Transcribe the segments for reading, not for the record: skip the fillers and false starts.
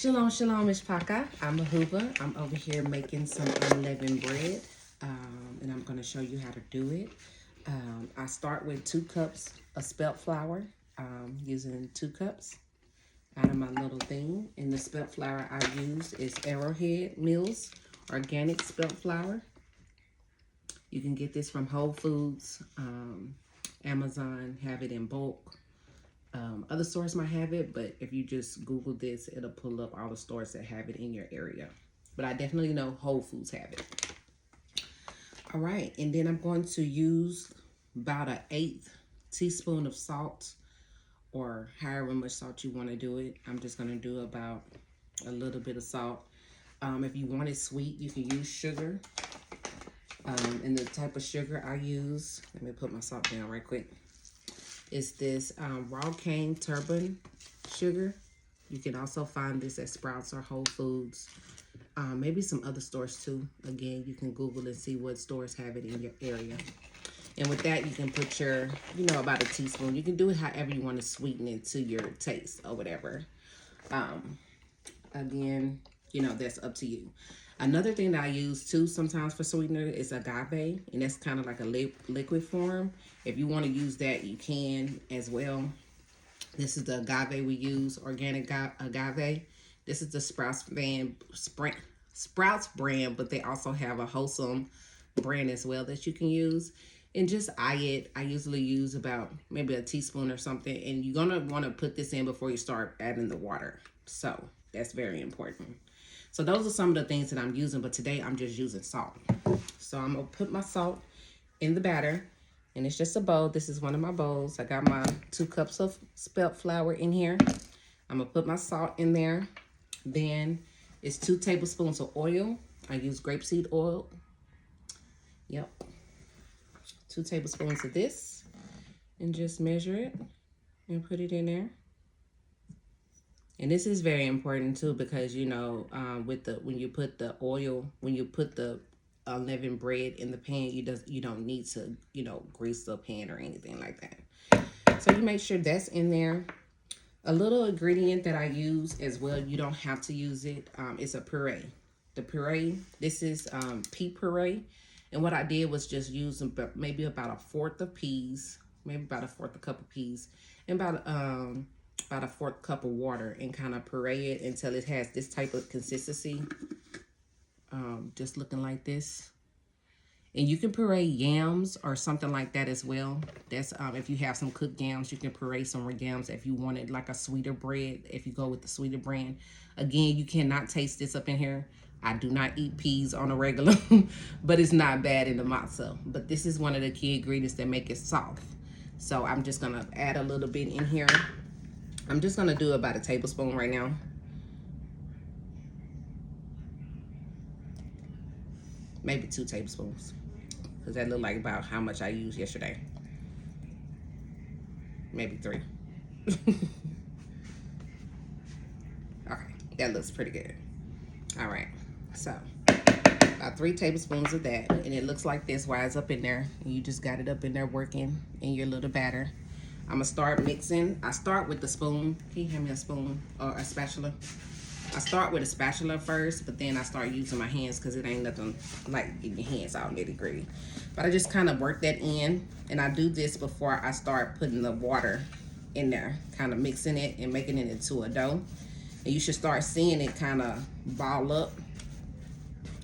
Shalom, shalom, Mishpaka. I'm Ahubah. I'm over here making some unleavened bread, and I'm going to show you how to do it. I start with 2 cups of spelt flour, using 2 cups out of my little thing. And the spelt flour I use is Arrowhead Mills organic spelt flour. You can get this from Whole Foods, Amazon, have it in bulk. Other stores might have it, but if you just Google this, it'll pull up all the stores that have it in your area. But I definitely know Whole Foods have it. All right, and then I'm going to use about an 1/8 teaspoon of salt, or however much salt you want to do it. I'm just going to do about a little bit of salt. If you want it sweet, you can use sugar. And the type of sugar I use, let me put my salt down right quick. It's this raw cane turban sugar. You can also find this at Sprouts or Whole Foods. Maybe some other stores too. Again, you can Google and see what stores have it in your area. And with that, you can put your, about a teaspoon. You can do it however you want to sweeten it to your taste or whatever. Again, that's up to you. Another thing that I use too sometimes for sweetener is agave, and that's kind of like a liquid form. If you want to use that, you can as well. This is the agave we use, organic agave. This is the Sprouts brand, but they also have a Wholesome brand as well that you can use. And just eye it. I usually use about maybe a teaspoon or something, and you're gonna want to put this in before you start adding the water. So that's very important. So those are some of the things that I'm using, but today I'm just using salt. So I'm gonna put my salt in the batter, and it's just a bowl. This is one of my bowls. I got my 2 cups of spelt flour in here. I'm gonna put my salt in there. Then it's 2 tablespoons of oil. I use grapeseed oil. Yep. 2 tablespoons of this, and just measure it and put it in there. And this is very important too, because when you put the unleavened bread in the pan, you don't need to grease the pan or anything like that. So you make sure that's in there. A little ingredient that I use as well, you don't have to use it. It's a puree. The puree, this is pea puree, and what I did was just use maybe about 1/4 of peas, maybe about 1/4 cup of peas, and about a 1/4 cup of water, and kind of puree it until it has this type of consistency, just looking like this. And you can puree yams or something like that as well. That's if you have some cooked yams, you can puree some yams if you wanted like a sweeter bread, if you go with the sweeter brand. Again, you cannot taste this up in here. I do not eat peas on a regular, but it's not bad in the matzah. But this is one of the key ingredients that make it soft. So I'm just gonna add a little bit in here. I'm just gonna do about a tablespoon right now. Maybe 2 tablespoons, because that looked like about how much I used yesterday. Maybe 3. Okay, that looks pretty good. All right, so about 3 tablespoons of that, and it looks like this while it's up in there. And you just got it up in there working in your little batter. I'm gonna start mixing. I start with the spoon. Can you hand me a spoon or a spatula? I start with a spatula first, but then I start using my hands because it ain't nothing like getting your hands all nitty gritty. But I just kind of work that in, and I do this before I start putting the water in there, kind of mixing it and making it into a dough. And you should start seeing it kind of ball up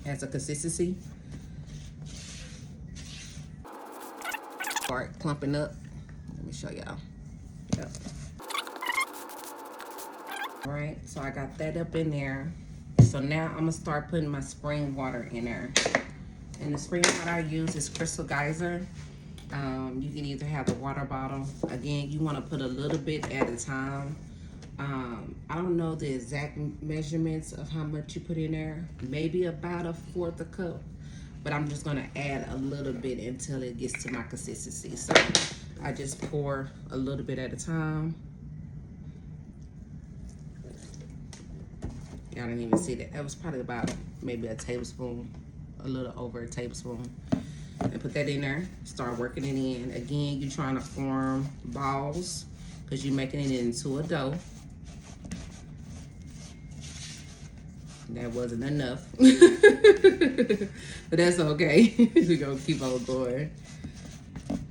as a consistency. Start clumping up. Let me show y'all. Yep. All right, so I got that up in there. So now I'm gonna start putting my spring water in there. And the spring water I use is Crystal Geyser. You can either have the water bottle. Again, you wanna put a little bit at a time. I don't know the exact measurements of how much you put in there. Maybe about 1/4 a cup. But I'm just gonna add a little bit until it gets to my consistency. So I just pour a little bit at a time. Y'all didn't even see that. That was probably about maybe a tablespoon, a little over a tablespoon. And put that in there, start working it in. Again, you're trying to form balls because you're making it into a dough. That wasn't enough. But that's okay. We're gonna keep on going.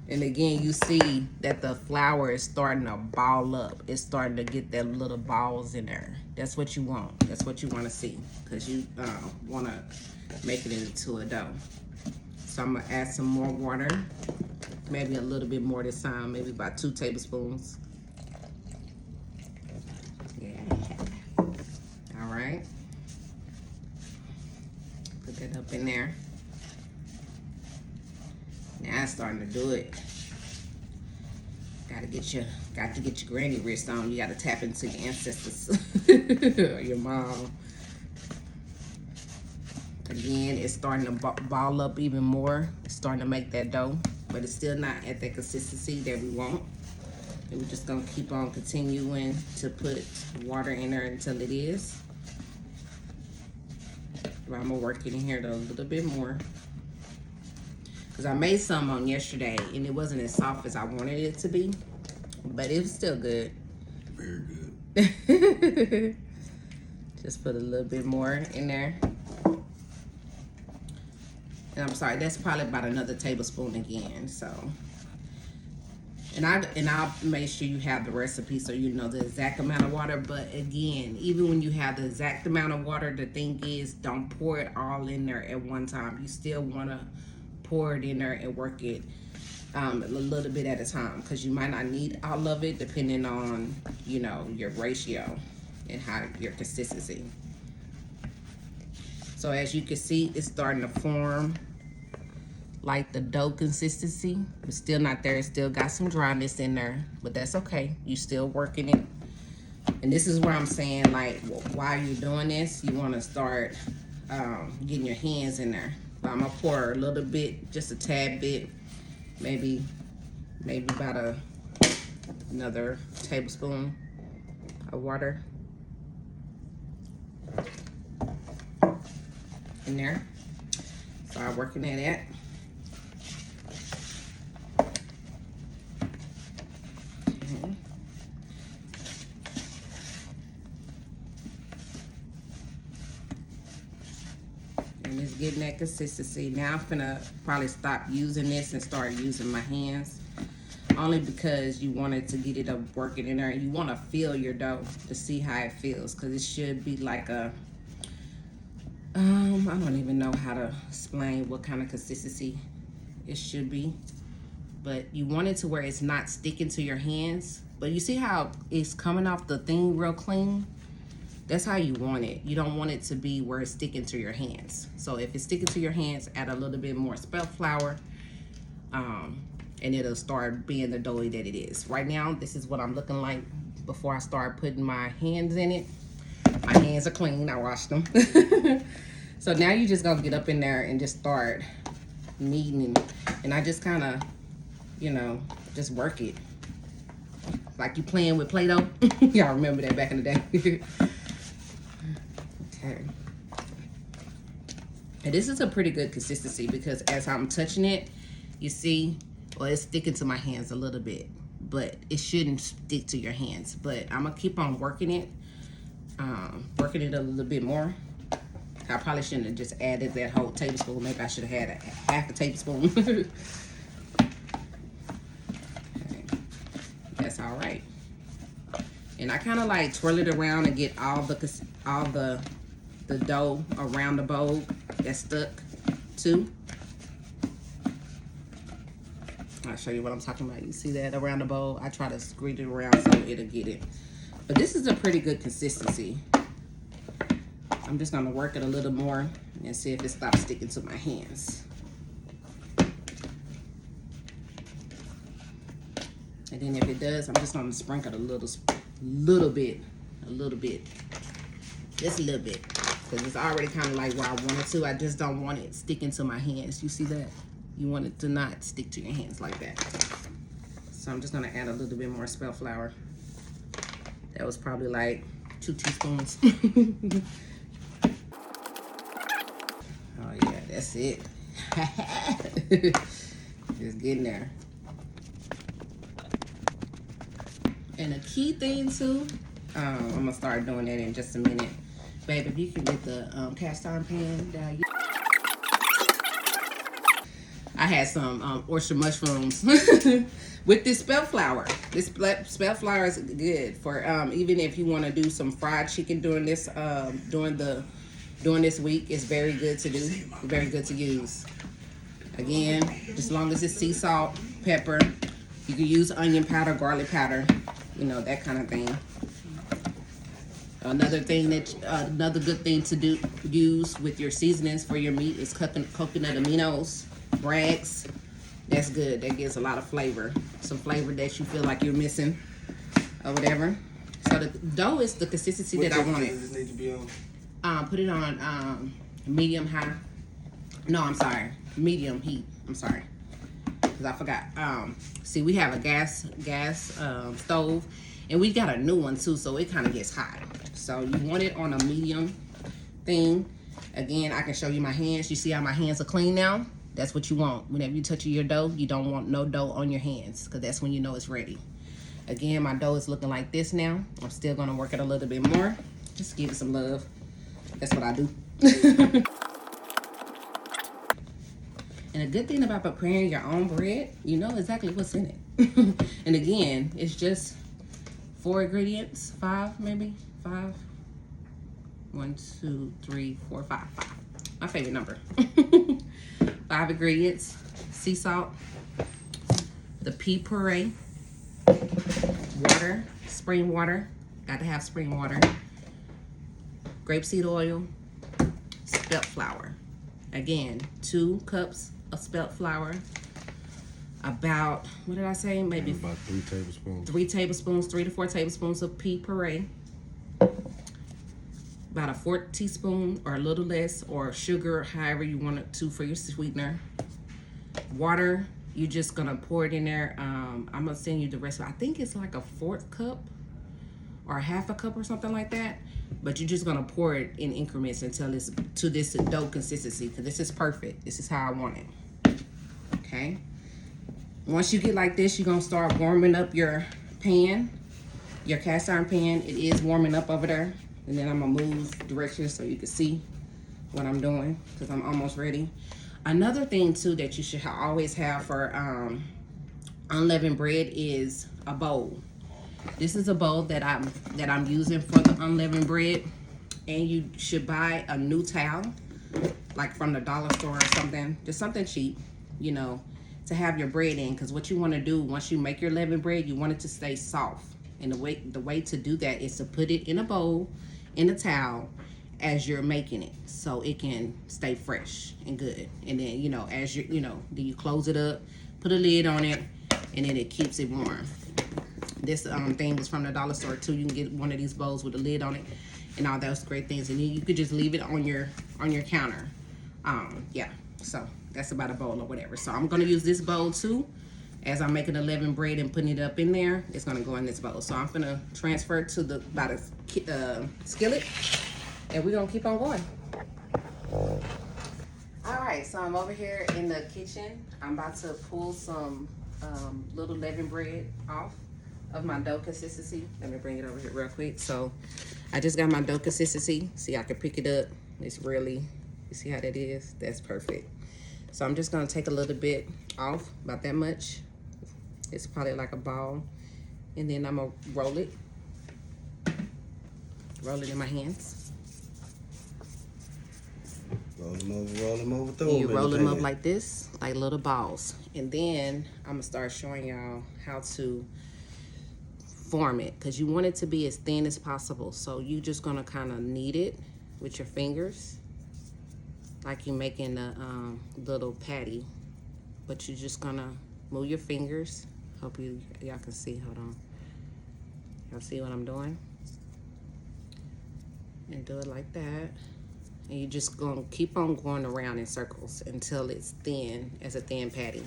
And again, you see that the flour is starting to ball up. It's starting to get that little balls in there. That's what you want. That's what you want to see, because you want to make it into a dough. So I'm gonna add some more water, maybe a little bit more this time, maybe about 2 tablespoons. Yeah. All right. Put that up in there. Now it's starting to do it. Got to get your granny wrist on. You got to tap into your ancestors, or your mom. Again, it's starting to ball up even more. It's starting to make that dough, but it's still not at that consistency that we want. And we're just gonna keep on continuing to put water in there until it is. But I'm gonna work it in here a little bit more, because I made some on yesterday and it wasn't as soft as I wanted it to be, but it was still good. Very good. Just put a little bit more in there. And I'm sorry, that's probably about another tablespoon again. So, and I'll make sure you have the recipe so you know the exact amount of water. But again, even when you have the exact amount of water, the thing is, don't pour it all in there at one time. You still want to pour it in there and work it a little bit at a time, because you might not need all of it depending on, you know, your ratio and how your consistency. So as you can see, it's starting to form like the dough consistency. It's still not there. It's still got some dryness in there, but that's okay. You still working it. And this is where I'm saying, like, while you're doing this, you want to start getting your hands in there. So I'm gonna pour a little bit, just a tad bit, maybe about another tablespoon of water in there. Start working at it. Okay. And it's getting that consistency. Now I'm gonna probably stop using this and start using my hands. Only because you wanted to get it up working in there. You want to feel your dough to see how it feels, because it should be like a I don't even know how to explain what kind of consistency it should be, but you want it to where it's not sticking to your hands. But you see how it's coming off the thing real clean? That's how you want it. You don't want it to be where it's sticking to your hands. So if it's sticking to your hands, add a little bit more spelt flour, and it'll start being the doughy that it is. Right now, this is what I'm looking like before I start putting my hands in it. My hands are clean, I washed them. So now you just gonna get up in there and just start kneading. And I just kind of, you know, just work it. Like you playing with Play-Doh. Y'all remember that back in the day. Okay. And this is a pretty good consistency, because as I'm touching it, you see, well, it's sticking to my hands a little bit, but it shouldn't stick to your hands. But I'm gonna keep on working it a little bit more. I probably shouldn't have just added that whole tablespoon. Maybe I should have had half a tablespoon. Okay. That's all right. And I kind of like twirl it around and get all the dough around the bowl that's stuck too. I'll show you what I'm talking about. You see that around the bowl? I try to squeeze it around so it'll get it. But this is a pretty good consistency. I'm just gonna work it a little more and see if it stops sticking to my hands. And then if it does, I'm just gonna sprinkle a little bit, just a little bit, because it's already kind of like where I want it to. I just don't want it sticking to my hands. You see that? You want it to not stick to your hands like that. So I'm just gonna add a little bit more spelt flour. That was probably like 2 teaspoons. Oh yeah, that's it. Just getting there. And a key thing too, I'm gonna start doing that in just a minute. Babe, if you can get the cast iron pan down. I had some oyster mushrooms with this spelt flour. This spelt flour is good for even if you want to do some fried chicken during this during this week. It's very good to do. Very good to use. Again, as long as it's sea salt, pepper. You can use onion powder, garlic powder, you know, that kind of thing. Another good thing to use with your seasonings for your meat is coconut aminos, rags. That's good. That gives a lot of flavor. Some flavor that you feel like you're missing or whatever. So the dough is the consistency that I wanted. Does this need to be on? Put it on medium high. No, I'm sorry. Medium heat. I'm sorry. Because I forgot. See, we have a gas stove. And we got a new one too, so it kind of gets hot. So you want it on a medium thing. Again, I can show you my hands. You see how my hands are clean now? That's what you want. Whenever you touch your dough, you don't want no dough on your hands because that's when you know it's ready. Again, my dough is looking like this now. I'm still going to work it a little bit more. Just give it some love. That's what I do. And a good thing about preparing your own bread, you know exactly what's in it. And again, it's just 4 ingredients, 5 maybe, 5. 1, 2, 3, 4, 5. My favorite number. 5 ingredients: sea salt, the pea puree, water, spring water. Got to have spring water. Grapeseed oil, spelt flour. Again, 2 cups of spelt flour. About, what did I say? Maybe about 3 tablespoons. 3 tablespoons, 3 to 4 tablespoons of pea puree. About a 4 teaspoon or a little less, or sugar, however you want it to for your sweetener. Water, you're just gonna pour it in there. I'm gonna send you the recipe. I think it's like a 1/4 cup or a 1/2 cup or something like that. But you're just gonna pour it in increments until it's to this dough consistency, because this is perfect. This is how I want it. Okay. Once you get like this, you're gonna start warming up your pan, your cast iron pan. It is warming up over there. And then I'm gonna move directions so you can see what I'm doing, because I'm almost ready. Another thing too that you should always have for unleavened bread is a bowl. This is a bowl that I'm using for the unleavened bread, and you should buy a new towel, like from the dollar store or something, just something cheap, you know, to have your bread in. Because what you want to do once you make your leavened bread, you want it to stay soft, and the way to do that is to put it in a bowl, in a towel, as you're making it, so it can stay fresh and good. And then, you know, as you then you close it up, put a lid on it, and then it keeps it warm. This thing was from the dollar store too. You can get one of these bowls with a lid on it and all those great things, and then you could just leave it on your counter. Yeah, so that's about a bowl or whatever. So I'm gonna use this bowl too. As I'm making the leavened bread and putting it up in there, it's gonna go in this bowl. So I'm gonna transfer it to the skillet, and we're gonna keep on going. All right, so I'm over here in the kitchen. I'm about to pull some little leavened bread off of my dough consistency. Let me bring it over here real quick. So I just got my dough consistency. See, I can pick it up. It's really, you see how that is? That's perfect. So I'm just gonna take a little bit off, about that much. It's probably like a ball. And then I'm gonna roll it in my hands. Roll them over, throw And them. you roll them up like this, like little balls. And then I'm gonna start showing y'all how to form it, because you want it to be as thin as possible. So you just gonna kind of knead it with your fingers, like you're making a little patty. But you're just gonna move your fingers. Hope y'all can see. Hold on. Y'all see what I'm doing? And do it like that. And you're just gonna keep on going around in circles until it's thin, as a thin patty.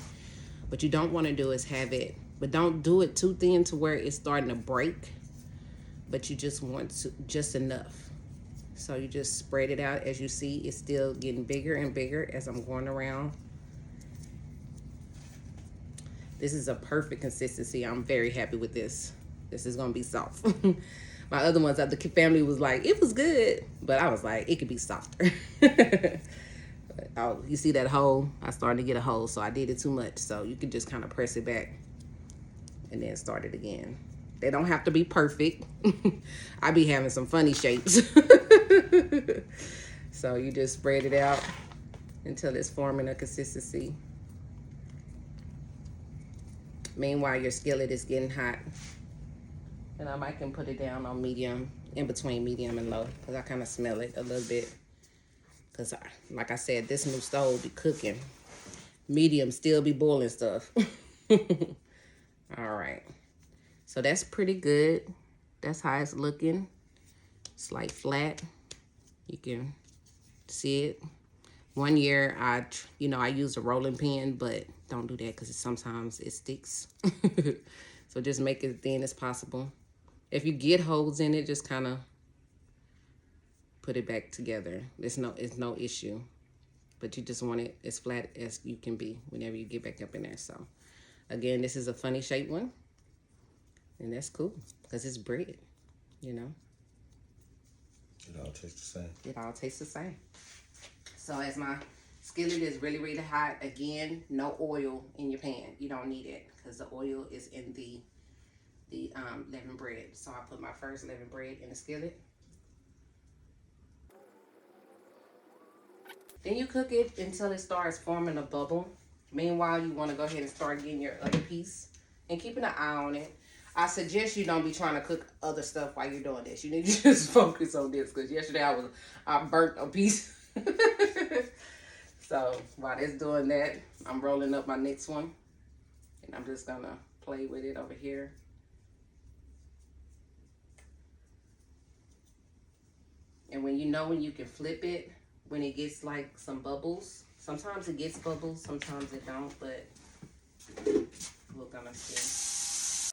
What you don't want to do is have it, but don't do it too thin to where it's starting to break. But you just want to, just enough. So you just spread it out. As you see, it's still getting bigger and bigger as I'm going around. This is a perfect consistency. I'm very happy with this. This is gonna be soft. My other ones, the family was like, it was good. But I was like, it could be softer. Oh, you see that hole? I started to get a hole, so I did it too much. So you can just kind of press it back and then start it again. They don't have to be perfect. I be having some funny shapes. So you just spread it out until it's forming a consistency. Meanwhile, your skillet is getting hot. And I might can put it down on medium, in between medium and low, because I kind of smell it a little bit. Because, like I said, this new stove be cooking. Medium still be boiling stuff. All right. So that's pretty good. That's how it's looking. It's like flat. You can see it. One year, I used a rolling pin, but don't do that because sometimes it sticks. So just make it as thin as possible. If you get holes in it, just kind of put it back together. It's no issue. But you just want it as flat as you can be whenever you get back up in there. So, again, this is a funny shaped one. And that's cool because it's bread, you know. It all tastes the same. It all tastes the same. So as my skillet is really, really hot, again, no oil in your pan. You don't need it because the oil is in the leavened bread. So I put my first leavened bread in the skillet. Then you cook it until it starts forming a bubble. Meanwhile, you want to go ahead and start getting your other piece and keeping an eye on it. I suggest you don't be trying to cook other stuff while you're doing this. You need to just focus on this because yesterday I burnt a piece. So while it's doing that, I'm rolling up my next one. And I'm just going to play with it over here. And when you can flip it, when it gets like some bubbles. Sometimes it gets bubbles, sometimes it don't, but we're gonna see.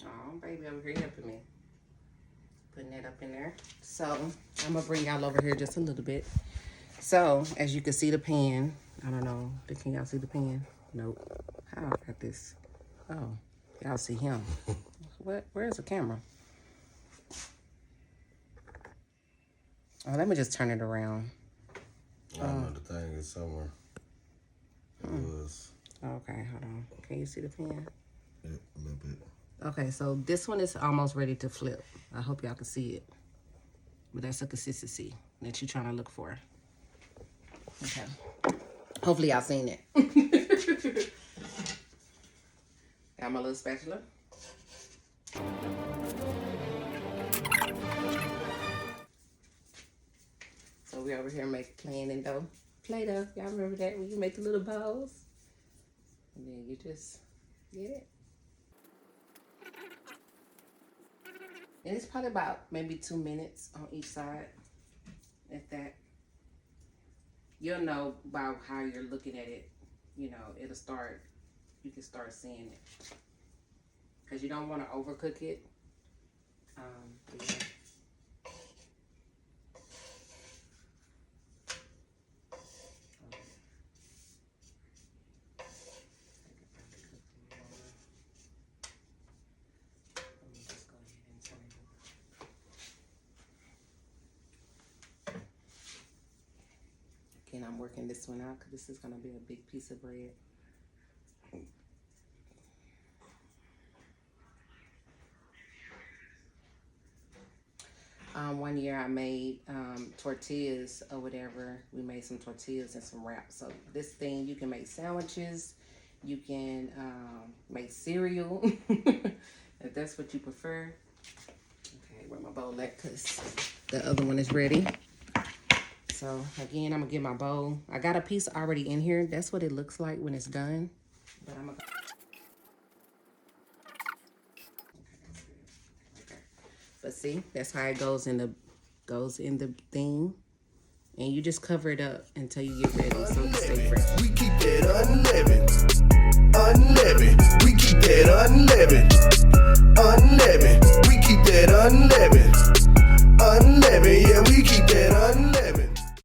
Oh, baby over here helping me. Putting that up in there. So I'm gonna bring y'all over here just a little bit. So as you can see the pan, I don't know, can y'all see the pan? Nope. How I got this? Oh, y'all see him. Where's the camera? Oh, let me just turn it around. I know the thing is somewhere. It was. Okay, hold on. Can you see the pan? Yeah, a little bit. Okay, so this one is almost ready to flip. I hope y'all can see it. But that's the consistency that you're trying to look for. Okay. Hopefully y'all seen it. Got my little spatula. So we over here playing in dough. Play-Doh. Y'all remember that when you make the little balls? And then you just get it. And it's probably about maybe 2 minutes on each side. If that. You'll know by how you're looking at it. You know, you can start seeing it. Because you don't want to overcook it. Yeah. Again, I'm working this one out because this is going to be a big piece of bread. One year I made tortillas or whatever. We made some tortillas and some wraps. So this thing, you can make sandwiches. You can make cereal if that's what you prefer. Okay, where my bowl at? Because the other one is ready. So again, I'm gonna get my bowl. I got a piece already in here. That's what it looks like when it's done. But I'm gonna. But see, that's how it goes in the thing. And you just cover it up until you get ready so you stay fresh. We keep that unleavened. We keep that unleavened. We keep that unleavened. Yeah, we keep that unleavened.